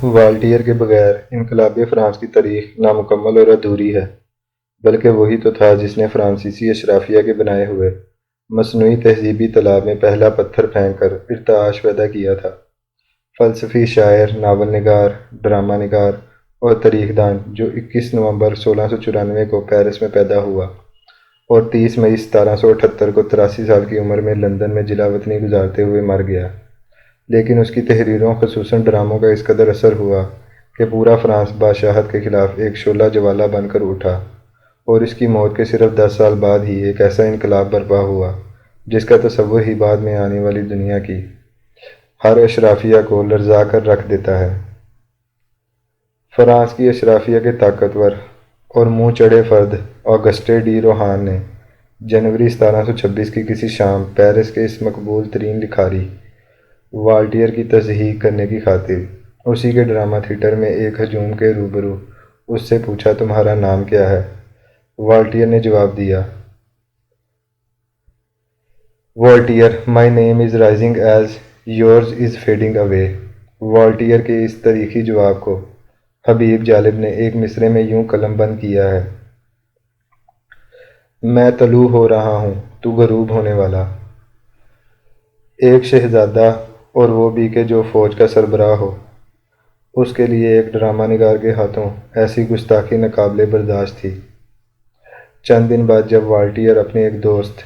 Voltaire کے بغیر انقلابی فرانس کی تاریخ نامکمل اور ادھوری ہے، بلکہ وہی تو تھا جس نے فرانسیسی اشرافیہ کے بنائے ہوئے مصنوعی تہذیبی تالاب میں پہلا پتھر پھینک کر ارتعاش پیدا کیا تھا۔ فلسفی، شاعر، ناول نگار، ڈرامہ نگار اور تاریخ دان جو 21 نومبر 1694 کو پیرس میں پیدا ہوا اور 30 مئی 1778 کو 83 سال کی عمر میں لندن میں جلا وطنی گزارتے ہوئے مر گیا، لیکن اس کی تحریروں خصوصاً ڈراموں کا اس قدر اثر ہوا کہ پورا فرانس بادشاہت کے خلاف ایک شعلہ جوالا بن کر اٹھا، اور اس کی موت کے صرف 10 سال بعد ہی ایک ایسا انقلاب برپا ہوا جس کا تصور ہی بعد میں آنے والی دنیا کی ہر اشرافیہ کو لرزا کر رکھ دیتا ہے۔ فرانس کی اشرافیہ کے طاقتور اور منہ چڑھے فرد آگسٹے ڈی روہان نے جنوری 1726 کی کسی شام پیرس کے اس مقبول ترین لکھاری والٹیئر کی تصحیح کرنے کی خاطر اسی کے ڈرامہ تھیٹر میں ایک ہجوم کے روبرو اس سے پوچھا، تمہارا نام کیا ہے؟ والٹیئر نے جواب دیا، Voltaire, my name is rising as yours is feeding away. Voltaire کے اس تاریخی جواب کو حبیب جالب نے ایک مصرعے میں یوں قلم بند کیا ہے، میں طلوع ہو رہا ہوں، تو غروب ہونے والا۔ ایک شہزادہ، اور وہ بھی کہ جو فوج کا سربراہ ہو، اس کے لیے ایک ڈرامہ نگار کے ہاتھوں ایسی گستاخی ناقابل برداشت تھی۔ چند دن بعد جب والٹیئر اپنے ایک دوست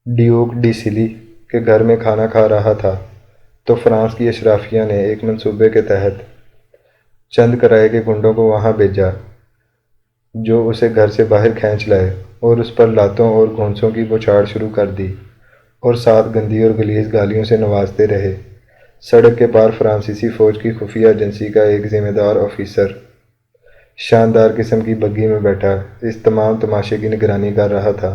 ڈیوک ڈی سلی کے گھر میں کھانا کھا رہا تھا تو فرانس کی اشرافیہ نے ایک منصوبے کے تحت چند کرائے کے گنڈوں کو وہاں بھیجا جو اسے گھر سے باہر کھینچ لائے اور اس پر لاتوں اور گھونسوں کی بوچھاڑ شروع کر دی اور ساتھ گندی اور غلیظ گالیوں سے نوازتے رہے۔ سڑک کے پار فرانسیسی فوج کی خفیہ ایجنسی کا ایک ذمہ دار آفیسر شاندار قسم کی بگی میں بیٹھا اس تمام تماشے کی نگرانی کر رہا تھا۔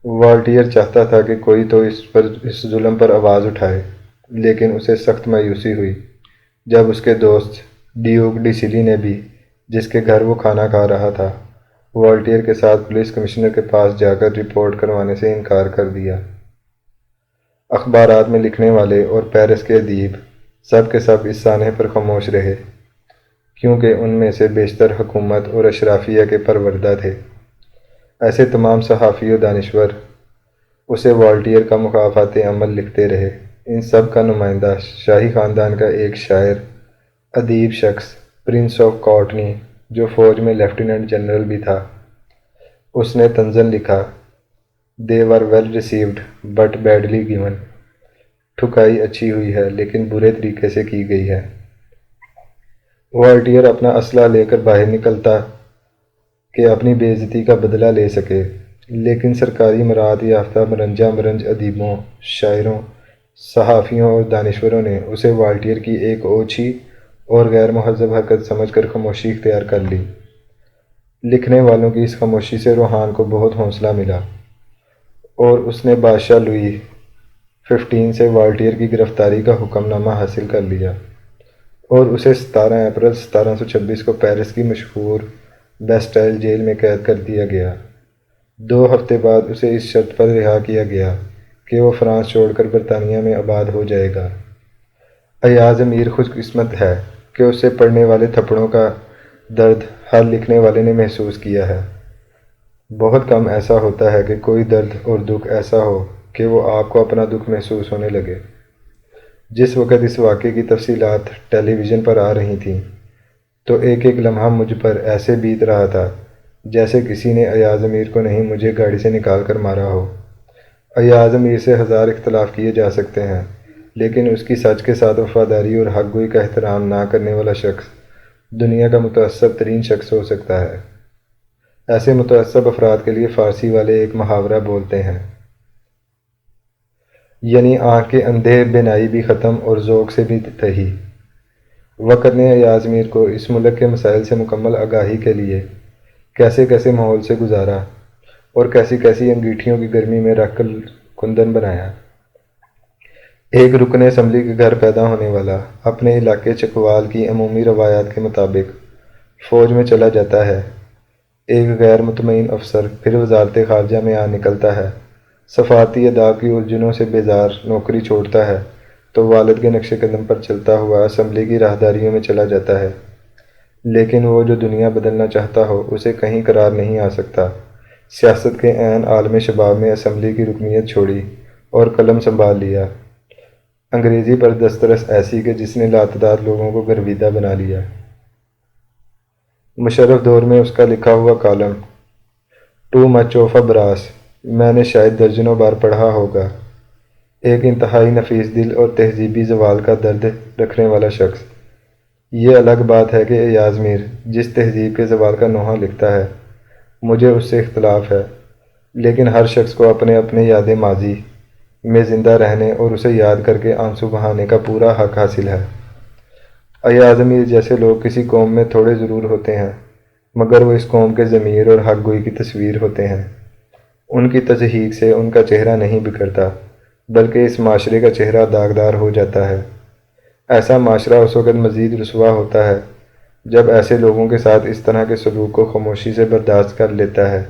والٹیئر چاہتا تھا کہ کوئی تو اس ظلم پر آواز اٹھائے، لیکن اسے سخت مایوسی ہوئی جب اس کے دوست ڈیوک ڈی سلی نے بھی، جس کے گھر وہ کھانا کھا رہا تھا، والٹیئر کے ساتھ پولیس کمشنر کے پاس جا کر رپورٹ کروانے سے انکار کر دیا۔ اخبارات میں لکھنے والے اور پیرس کے ادیب سب کے سب اس سانحے پر خاموش رہے، کیونکہ ان میں سے بیشتر حکومت اور اشرافیہ کے پروردہ تھے۔ ایسے تمام صحافی و دانشور اسے والٹیئر کا مکافات عمل لکھتے رہے۔ ان سب کا نمائندہ شاہی خاندان کا ایک شاعر ادیب شخص پرنس آف کارٹنی، جو فوج میں لیفٹیننٹ جنرل بھی تھا، اس نے طنزاً لکھا، they were well received but badly given. ٹھکائی اچھی ہوئی ہے لیکن برے طریقے سے کی گئی ہے۔ والٹیئر اپنا اسلحہ لے کر باہر نکلتا کہ اپنی بے عزتی کا بدلہ لے سکے، لیکن سرکاری مراعات یافتہ مرنجا مرنج ادیبوں، شاعروں، صحافیوں اور دانشوروں نے اسے والٹیئر کی ایک اوچھی اور غیر مہذب حرکت سمجھ کر خاموشی اختیار کر لی۔ لکھنے والوں کی اس خاموشی سے روہان کو بہت حوصلہ ملا اور اس نے بادشاہ لوئی 15 سے والٹیئر کی گرفتاری کا حکم نامہ حاصل کر لیا اور اسے 17 اپریل 1726 کو پیرس کی مشہور بیسٹائل جیل میں قید کر دیا گیا۔ 2 ہفتے بعد اسے اس شرط پر رہا کیا گیا کہ وہ فرانس چھوڑ کر برطانیہ میں آباد ہو جائے گا۔ ایاز امیر خوش قسمت ہے کہ اسے پڑنے والے تھپڑوں کا درد ہر لکھنے والے نے محسوس کیا ہے۔ بہت کم ایسا ہوتا ہے کہ کوئی درد اور دکھ ایسا ہو کہ وہ آپ کو اپنا دکھ محسوس ہونے لگے۔ جس وقت اس واقعے کی تفصیلات ٹیلی ویژن پر آ رہی تھیں تو ایک ایک لمحہ مجھ پر ایسے بیت رہا تھا جیسے کسی نے ایاز امیر کو نہیں مجھے گاڑی سے نکال کر مارا ہو۔ ایاز امیر سے 1000 اختلاف کیے جا سکتے ہیں، لیکن اس کی سچ کے ساتھ وفاداری اور حق گوئی کا احترام نہ کرنے والا شخص دنیا کا متعصب ترین شخص ہو سکتا ہے۔ ایسے متعصب افراد کے لیے فارسی والے ایک محاورہ بولتے ہیں، یعنی آنکھ کے اندھے بینائی بھی ختم اور ذوق سے بھی تہی۔ وقت نے ایاز امیر کو اس ملک کے مسائل سے مکمل آگاہی کے لیے کیسے کیسے ماحول سے گزارا اور کیسی کیسی انگیٹھیوں کی گرمی میں رکھ کر کندن بنایا۔ ایک رکن اسمبلی کے گھر پیدا ہونے والا اپنے علاقے چکوال کی عمومی روایات کے مطابق فوج میں چلا جاتا ہے۔ ایک غیر مطمئن افسر پھر وزارت خارجہ میں آ نکلتا ہے۔ سفارتی آداب کی الجھنوں سے بیزار نوکری چھوڑتا ہے تو والد کے نقش قدم پر چلتا ہوا اسمبلی کی راہداریوں میں چلا جاتا ہے، لیکن وہ جو دنیا بدلنا چاہتا ہو اسے کہیں قرار نہیں آ سکتا۔ سیاست کے عین عالم شباب میں اسمبلی کی رکنیت چھوڑی اور قلم سنبھال لیا۔ انگریزی پر دسترس ایسی کہ جس نے لاتعداد لوگوں کو گرویدہ بنا لیا۔ مشرف دور میں اس کا لکھا ہوا column too much of a brass میں نے شاید درجنوں بار پڑھا ہوگا۔ ایک انتہائی نفیس دل اور تہذیبی زوال کا درد رکھنے والا شخص۔ یہ الگ بات ہے کہ ایاز میر جس تہذیب کے زوال کا نوحہ لکھتا ہے، مجھے اس سے اختلاف ہے، لیکن ہر شخص کو اپنے اپنے یاد ماضی میں زندہ رہنے اور اسے یاد کر کے آنسو بہانے کا پورا حق حاصل ہے۔ ایاز میر جیسے لوگ کسی قوم میں تھوڑے ضرور ہوتے ہیں، مگر وہ اس قوم کے ضمیر اور حق گوئی کی تصویر ہوتے ہیں۔ ان کی تضحیک سے ان کا چہرہ نہیں بکھرتا، بلکہ اس معاشرے کا چہرہ داغدار ہو جاتا ہے۔ ایسا معاشرہ اس وقت مزید رسوا ہوتا ہے جب ایسے لوگوں کے ساتھ اس طرح کے سلوک کو خاموشی سے برداشت کر لیتا ہے۔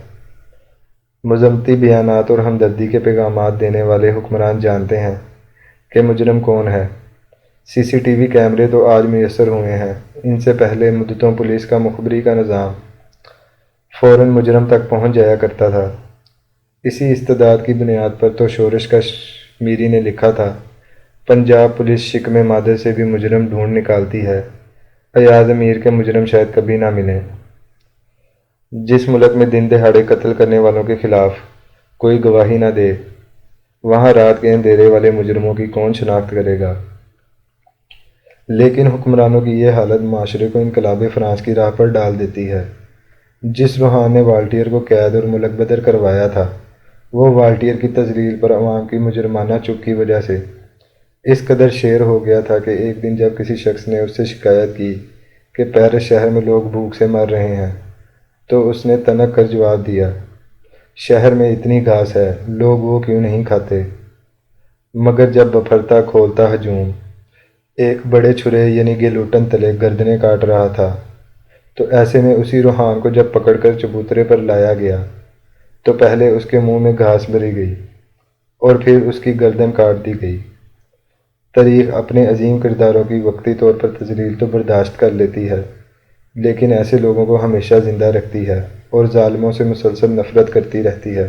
مذمتی بیانات اور ہمدردی کے پیغامات دینے والے حکمران جانتے ہیں کہ مجرم کون ہے۔ سی سی ٹی وی کیمرے تو آج میسر ہوئے ہیں، ان سے پہلے مدتوں پولیس کا مخبری کا نظام فوراً مجرم تک پہنچ جایا کرتا تھا۔ اسی استعداد کی بنیاد پر تو شورش کشمیری نے لکھا تھا، پنجاب پولیس شکم مادر سے بھی مجرم ڈھونڈ نکالتی ہے، ایاز میر کے مجرم شاید کبھی نہ ملیں۔ جس ملک میں دن دہاڑے قتل کرنے والوں کے خلاف کوئی گواہی نہ دے، وہاں رات کے اندھیرے والے مجرموں کی کون شناخت کرے گا؟ لیکن حکمرانوں کی یہ حالت معاشرے کو انقلاب فرانس کی راہ پر ڈال دیتی ہے۔ جس روحان نے والٹیئر کو قید اور ملک بدر کروایا تھا، وہ والٹیئر کی تذلیل پر عوام کی مجرمانہ چپ کی وجہ سے اس قدر شیر ہو گیا تھا کہ ایک دن جب کسی شخص نے اس سے شکایت کی کہ پیرس شہر میں لوگ بھوک سے مر رہے ہیں، تو اس نے تنک کر جواب دیا، شہر میں اتنی گھاس ہے، لوگ وہ کیوں نہیں کھاتے؟ مگر جب بپھرتا کھولتا ہجوم ایک بڑے چھرے یعنی گلوٹن تلے گردنیں کاٹ رہا تھا، تو ایسے میں اسی روحان کو جب پکڑ کر چبوترے پر لایا گیا تو پہلے اس کے منہ میں گھاس بھری گئی اور پھر اس کی گردن کاٹ دی گئی۔ تاریخ اپنے عظیم کرداروں کی وقتی طور پر تذلیل تو برداشت کر لیتی ہے، لیکن ایسے لوگوں کو ہمیشہ زندہ رکھتی ہے اور ظالموں سے مسلسل نفرت کرتی رہتی ہے۔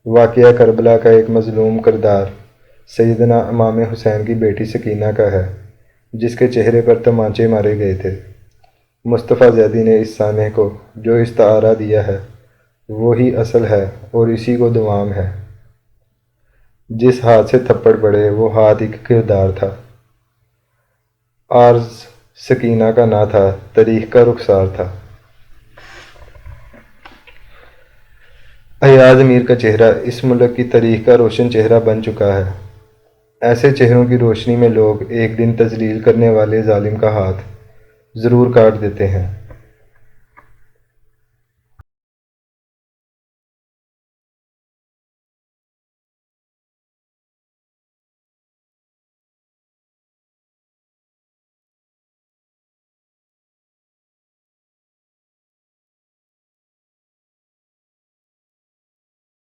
واقعہ کربلا کا ایک مظلوم کردار سیدنا امام حسین کی بیٹی سکینہ کا ہے، جس کے چہرے پر تمانچے مارے گئے تھے۔ مصطفیٰ زیدی نے اس سانحے کو جو استعارہ دیا ہے وہی اصل ہے اور اسی کو دوام ہے۔ جس ہاتھ سے تھپڑ پڑے وہ ہاتھ ایک کردار تھا، عارض سکینہ کا نہ تھا، تاریخ کا رخسار تھا۔ ایاز میر کا چہرہ اس ملک کی تاریخ کا روشن چہرہ بن چکا ہے۔ ایسے چہروں کی روشنی میں لوگ ایک دن تذلیل کرنے والے ظالم کا ہاتھ ضرور کاٹ دیتے ہیں۔